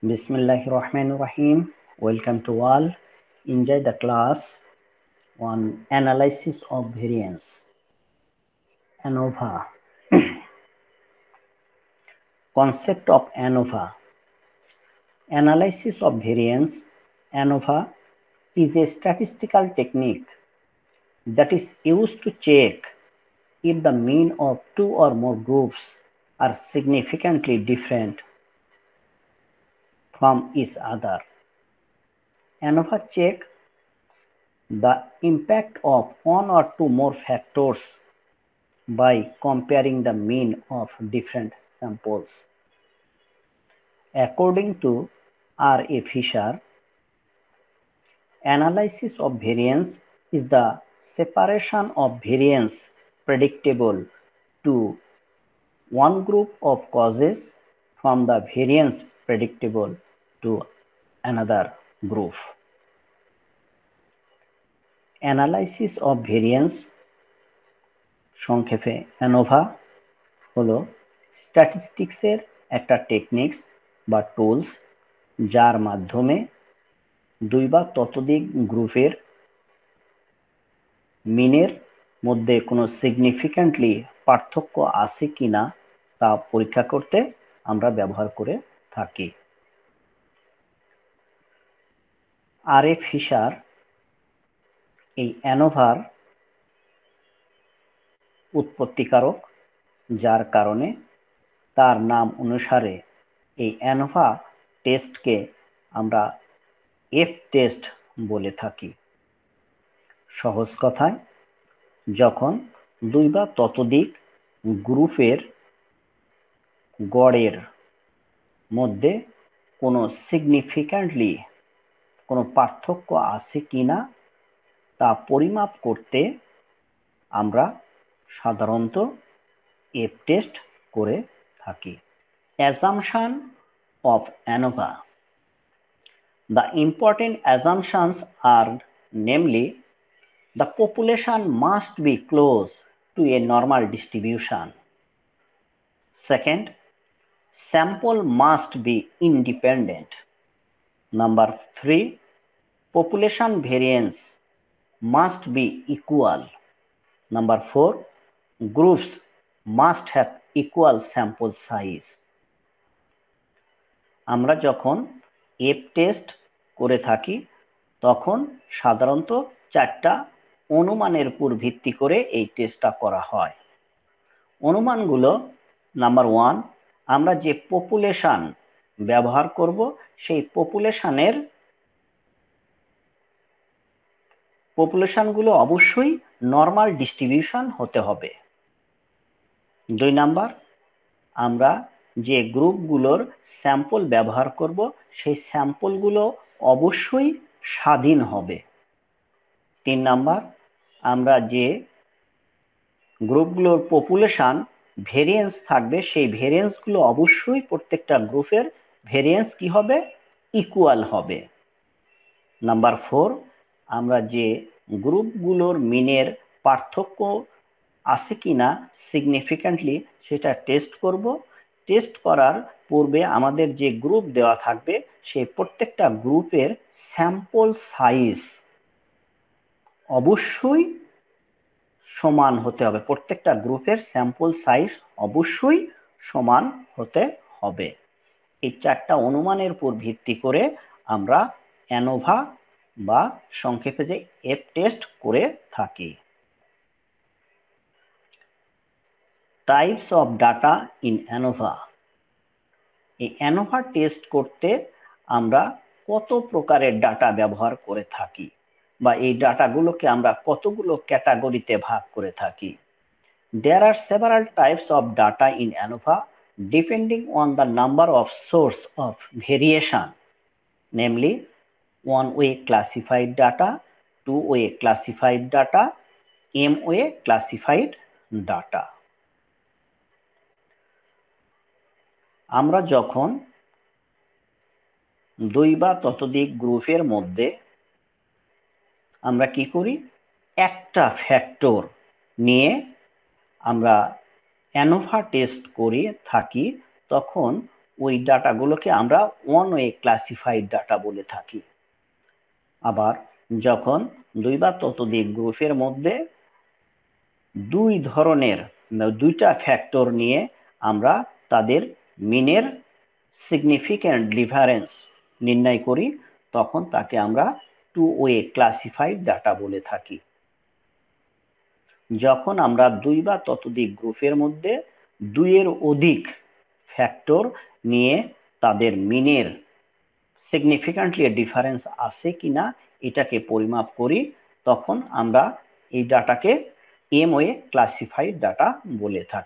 Bismillahir Rahmanir Rahim. Welcome to all. Enjoy the class on analysis of variance. ANOVA. Concept of ANOVA. Analysis of variance. ANOVA is a statistical technique that is used to check if the mean of two or more groups are significantly different from each other. ANOVA checks the impact of one or two more factors by comparing the mean of different samples. According to R.A. Fisher, analysis of variance is the separation of variance predictable to one group of causes from the variance predictable to another group. Analysis of variance সংক্ষেপে ANOVA হলো স্ট্যাটিস্টিক্সের একটা techniques বা tools যার মাধ্যমে দুই বা ততোধিক গ্রুপের মিনের মধ্যে কোনো সিগনিফিক্যান্টলি পার্থক্য আছে কিনা তা পরীক্ষা করতে আমরা ব্যবহার করে থাকি। R.A. ফিশার এই ANOVAর উৎপত্তিকারক, যার কারণে তার নাম অনুসারে এই ANOVA টেস্টকে আমরা এফ টেস্ট বলে থাকি। সহজ কথায়, যখন দুই বা ততোধিক গ্রুপের গড়ের মধ্যে কোনো সিগনিফিক্যান্টলি কোনো পার্থক্য আছে কিনা তা পরিমাপ করতে আমরা সাধারণত এফ টেস্ট করে থাকি। Assumption of ANOVA. The important assumptions are namely, the population must be close to a normal distribution. Second, sample must be independent. Number 3, population variance must be equal. Number 4, groups must have equal sample size. আমরা যখন F test করে থাকি তখন সাধারণত চারটা অনুমানের উপর ভিত্তি করে এই টেস্টটা করা হয়। অনুমানগুলো, নাম্বার 1, আমরা যে পপুলেশন ব্যবহার করব সেই পপুলেশনগুলো অবশ্যই নরমাল ডিস্ট্রিবিউশন হতে হবে। 2 নাম্বার, আমরা যে গ্রুপগুলোর স্যাম্পল ব্যবহার করব সেই স্যাম্পলগুলো অবশ্যই স্বাধীন হবে। 3 নাম্বার, আমরা যে গ্রুপগুলোর পপুলেশন ভেরিয়েন্স থাকবে সেই ভেরিয়েন্সগুলো অবশ্যই প্রত্যেকটা গ্রুপের ভেরিয়েন্স কি হবে? ইকুয়াল হবে। নাম্বার 4, আমরা যে গ্রুপগুলোর মিনের পার্থক্য আছে কিনা সিগনিফিক্যান্টলি সেটা টেস্ট করব। টেস্ট করার পূর্বে আমাদের যে গ্রুপ দেওয়া থাকবে সেই প্রত্যেকটা গ্রুপের স্যাম্পল সাইজ অবশ্যই সমান হতে হবে। প্রত্যেকটা গ্রুপের স্যাম্পল সাইজ অবশ্যই সমান হতে হবে। এই চারটা অনুমানের উপর ভিত্তি করে আমরা ANOVA বা সংক্ষেপে যে এফ টেস্ট করে থাকি। Types of data in ANOVA। এই ANOVA টেস্ট করতে আমরা কত প্রকারের ডাটা ব্যবহার করে থাকি বা এই ডাটাগুলোকে আমরা কতগুলো ক্যাটাগরিতে ভাগ করে থাকি। There are several types of data in ANOVA depending on the number of source of variation, namely one-way classified data, two-way classified data, M-way classified data. আমরা যখন দুই বা ততোধিক গ্রুপের মধ্যে আমরা কি করি? একটা ফ্যাক্টর নিয়ে আমরা ANOVA টেস্ট করে থাকি, তখন ওই ডাটাগুলোকে আমরা ওয়ান ওয়ে ক্লাসিফাইড ডাটা বলে থাকি। আবার যখন দুই বা ততোধিক গ্রুপের মধ্যে দুই ধরনের দুইটা ফ্যাক্টর নিয়ে আমরা তাদের মিনের সিগনিফিক্যান্ট ডিফারেন্স নির্ণয় করি, তখন তাকে আমরা টু ওয়ে ক্লাসিফাইড ডাটা বলে থাকি। যখন আমরা দুই বা ততোধিক গ্রুপের মধ্যে দুইয়ের অধিক ফ্যাক্টর নিয়ে তাদের মিনের সিগনিফিক্যান্টলি ডিফারেন্স আছে কিনা এটাকে পরিমাপ করি, তখন আমরা এই ডাটাকে এম ওয়ে ক্লাসিফাইড ডাটা বলে থাকি।